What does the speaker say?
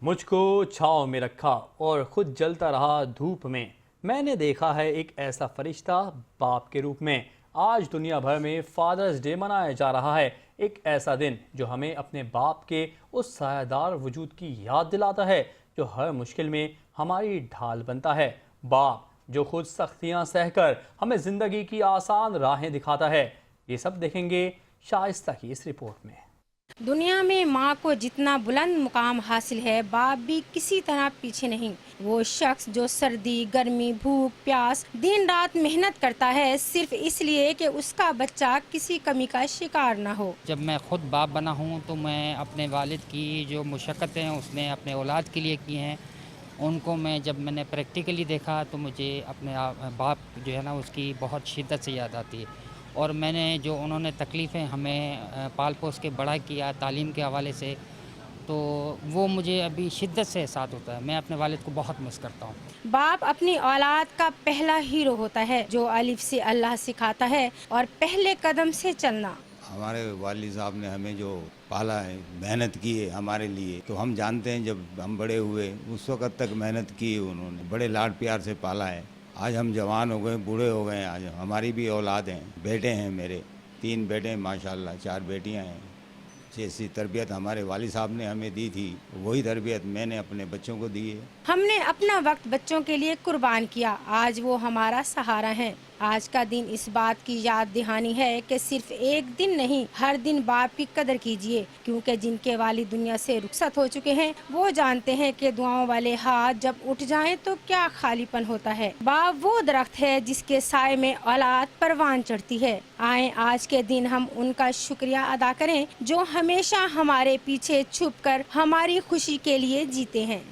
मुझ को छाँव में रखा और खुद जलता रहा धूप में। मैंने देखा है एक ऐसा फरिश्ता बाप के रूप में। आज दुनिया भर में फादर्स डे मनाया जा रहा है, एक ऐसा दिन जो हमें अपने बाप के उस सायादार वजूद की याद दिलाता है जो हर मुश्किल में हमारी ढाल बनता है। बाप जो खुद सख्तियां सहकर हमें ज़िंदगी की आसान राहें दिखाता है। ये सब देखेंगे शाइस्ता की इस रिपोर्ट में। दुनिया में माँ को जितना बुलंद मुकाम हासिल है, बाप भी किसी तरह पीछे नहीं। वो शख्स जो सर्दी, गर्मी, भूख, प्यास दिन रात मेहनत करता है सिर्फ इसलिए कि उसका बच्चा किसी कमी का शिकार ना हो। जब मैं खुद बाप बना हूँ तो मैं अपने वालिद की जो मुशक्क़तें उसने अपने औलाद के लिए की हैं, उनको जब मैंने प्रैक्टिकली देखा तो मुझे अपने बाप जो है ना उसकी बहुत शिद्दत से याद आती है। और मैंने जो उन्होंने तकलीफ़ें हमें पाल पोस के बड़ा किया तालीम के हवाले से, तो वो मुझे अभी शिद्दत से एहसास होता है। मैं अपने वालिद को बहुत मिस करता हूँ। बाप अपनी औलाद का पहला हीरो होता है जो अलिफ से अल्लाह सिखाता है और पहले कदम से चलना। हमारे वालिद साहब ने हमें जो पाला है, मेहनत की है हमारे लिए, तो हम जानते हैं जब हम बड़े हुए उस वक़्त तक मेहनत की है उन्होंने, बड़े लाड प्यार से पाला है। आज हम जवान हो गए, बूढ़े हो गए, आज हमारी भी औलाद हैं, बेटे हैं मेरे, 3 बेटे हैं माशाल्लाह, 4 बेटियां हैं। जैसी तरबियत हमारे वालिद साहब ने हमें दी थी वही तरबियत मैंने अपने बच्चों को दी है। हमने अपना वक्त बच्चों के लिए कुर्बान किया, आज वो हमारा सहारा है। आज का दिन इस बात की याद दहानी है कि सिर्फ एक दिन नहीं, हर दिन बाप की कदर कीजिए, क्योंकि जिनके वालिद दुनिया से रुखसत हो चुके हैं वो जानते हैं कि दुआओं वाले हाथ जब उठ जाएं तो क्या खालीपन होता है। बाप वो दरख्त है जिसके साए में औलाद परवान चढ़ती है। आए आज के दिन हम उनका शुक्रिया अदा करें जो हमेशा हमारे पीछे छुपकर हमारी खुशी के लिए जीते हैं।